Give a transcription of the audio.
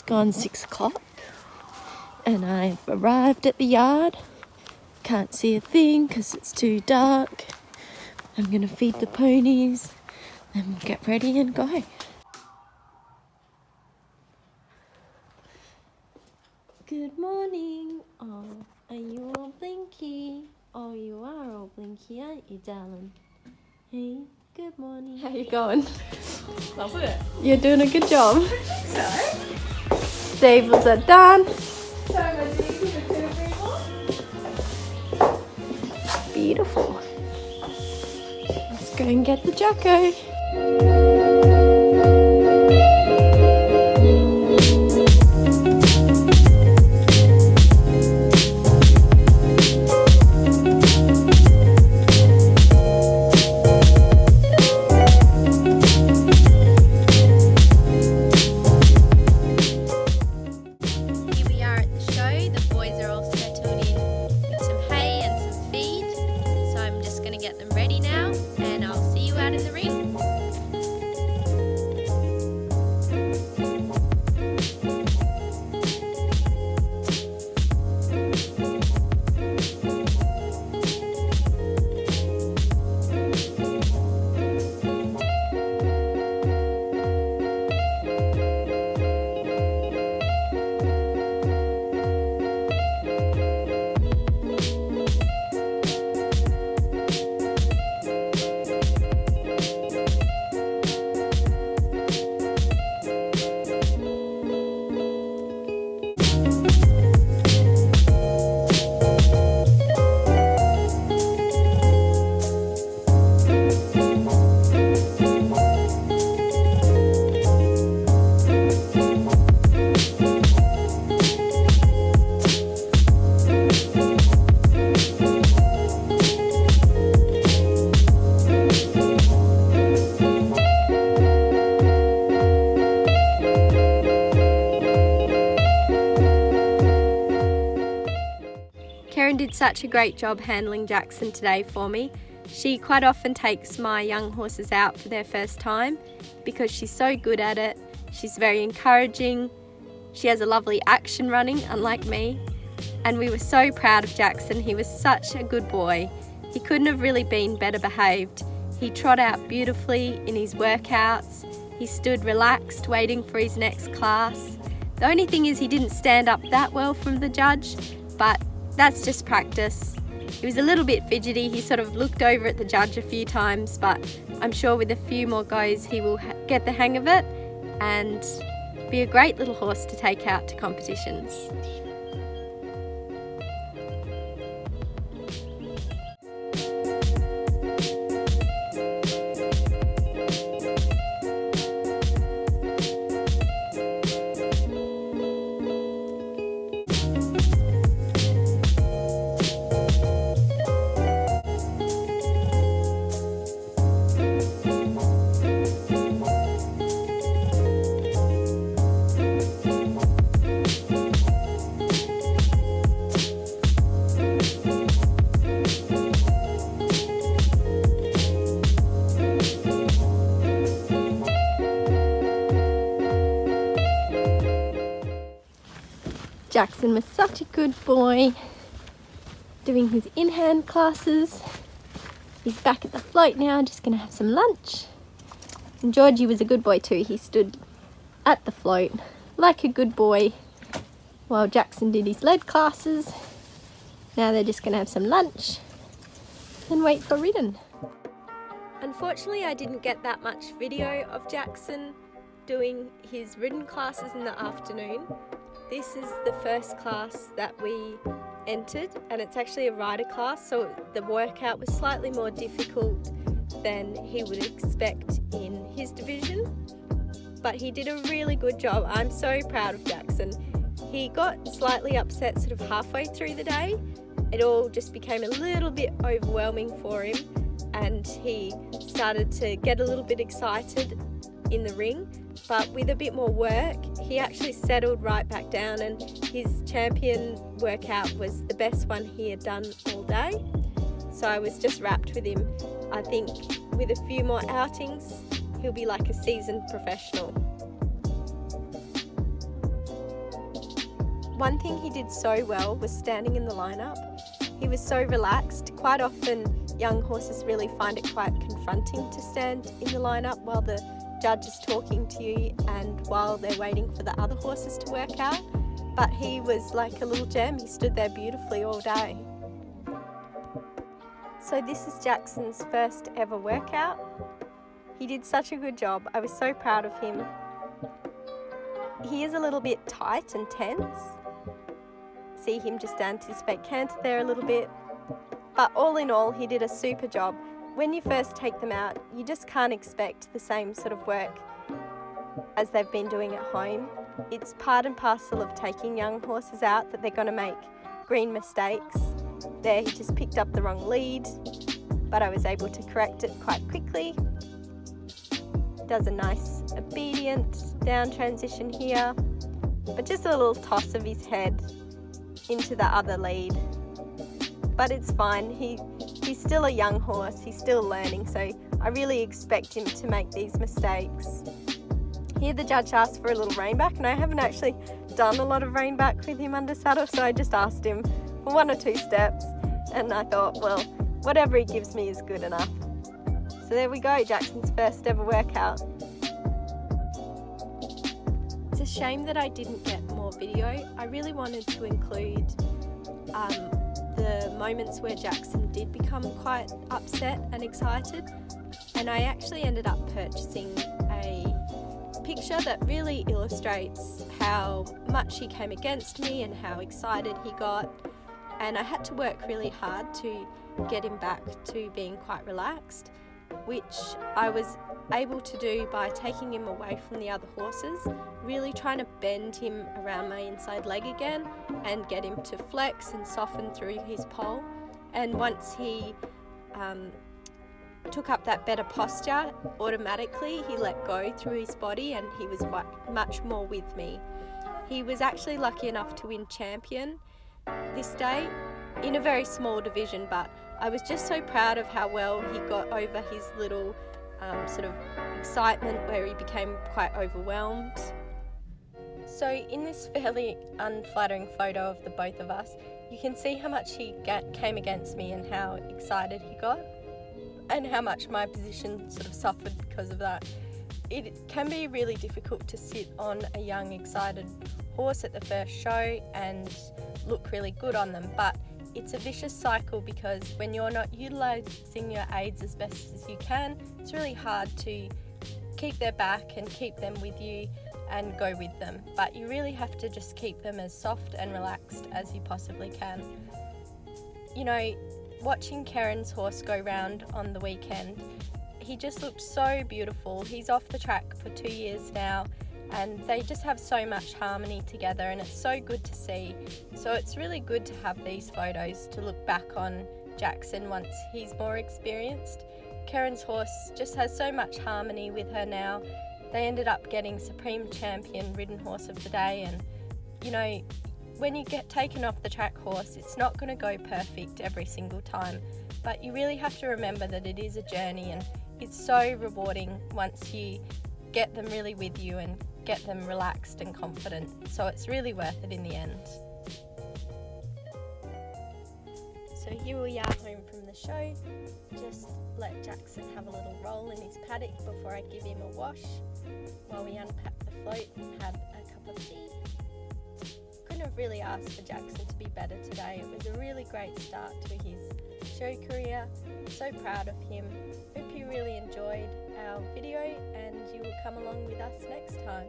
gone 6 o'clock and I've arrived at the yard. Can't see a thing because it's too dark. I'm going to feed the ponies and we'll get ready and go. Good morning. Oh, are you all blinky? Oh, you are all blinky, aren't you, darling? Hey, good morning. How you going? Loving it. You're doing a good job. I think so. Stables are done. So much easier for people. Beautiful. Let's go and get the Jacko. Did such a great job handling Jaxon today for me. She quite often takes my young horses out for their first time because she's so good at it. She's very encouraging. She has a lovely action running, unlike me. And we were so proud of Jaxon. He was such a good boy. He couldn't have really been better behaved. He trot out beautifully in his workouts. He stood relaxed, waiting for his next class. The only thing is he didn't stand up that well from the judge, but that's just practice. He was a little bit fidgety. He sort of looked over at the judge a few times, but I'm sure with a few more goes he will get the hang of it and be a great little horse to take out to competitions. Jaxon was such a good boy, doing his in-hand classes. He's back at the float now, just going to have some lunch. And Georgie was a good boy too. He stood at the float like a good boy while Jaxon did his lead classes. Now they're just going to have some lunch and wait for ridden. Unfortunately, I didn't get that much video of Jaxon doing his ridden classes in the afternoon. This is the first class that we entered, and it's actually a rider class, so the workout was slightly more difficult than he would expect in his division. But he did a really good job. I'm so proud of Jaxon. He got slightly upset sort of halfway through the day. It all just became a little bit overwhelming for him, and he started to get a little bit excited in the ring. But with a bit more work, he actually settled right back down, and his champion workout was the best one he had done all day. So I was just wrapped with him. I think with a few more outings, he'll be like a seasoned professional. one thing he did so well was standing in the lineup. He was so relaxed. Quite often young horses really find it quite confronting to stand in the lineup while the judge is talking to you and while they're waiting for the other horses to work out. But he was like a little gem. He stood there beautifully all day. So this is Jaxon's first ever workout. He did such a good job. I was so proud of him. He is a little bit tight and tense. See him just anticipate canter there a little bit. But all in all, he did a super job. When you first take them out, you just can't expect the same sort of work as they've been doing at home. It's part and parcel of taking young horses out that they're going to make green mistakes. There, he just picked up the wrong lead, but I was able to correct it quite quickly. Does a nice obedient down transition here, but just a little toss of his head into the other lead. But it's fine, he's still a young horse, he's still learning, so I really expect him to make these mistakes. Here the judge asked for a little reinback, and I haven't actually done a lot of reinback with him under saddle, so I just asked him for 1 or 2 steps, and I thought, well, whatever he gives me is good enough. So there we go, Jaxon's first ever workout. It's a shame that I didn't get more video. I really wanted to include the moments where Jaxon did become quite upset and excited, and I actually ended up purchasing a picture that really illustrates how much he came against me and how excited he got, and I had to work really hard to get him back to being quite relaxed, which I was able to do by taking him away from the other horses, really trying to bend him around my inside leg again and get him to flex and soften through his pole. And once he took up that better posture, automatically he let go through his body and he was much more with me. He was actually lucky enough to win champion this day in a very small division, but I was just so proud of how well he got over his little sort of excitement where he became quite overwhelmed. So in this fairly unflattering photo of the both of us, you can see how much he came against me and how excited he got, and how much my position sort of suffered because of that. It can be really difficult to sit on a young, excited horse at the first show and look really good on them, but it's a vicious cycle because when you're not utilising your aids as best as you can, it's really hard to keep their back and keep them with you and go with them. But you really have to just keep them as soft and relaxed as you possibly can. You know, watching Karen's horse go round on the weekend, he just looked so beautiful. He's off the track for 2 years now, and they just have so much harmony together, and it's so good to see. So it's really good to have these photos to look back on Jaxon once he's more experienced. Karen's horse just has so much harmony with her now. They ended up getting Supreme Champion Ridden Horse of the Day, and you know, when you get taken off the track horse, it's not going to go perfect every single time, but you really have to remember that it is a journey, and it's so rewarding once you get them really with you and get them relaxed and confident, so it's really worth it in the end. So here we are home from the show. Just let Jaxon have a little roll in his paddock before I give him a wash while we unpack the float and had a cup of tea. Couldn't have really asked for Jaxon to be better today. It was a really great start to his show career. So proud of him. Hope you really enjoyed our video and you will come along with us next time.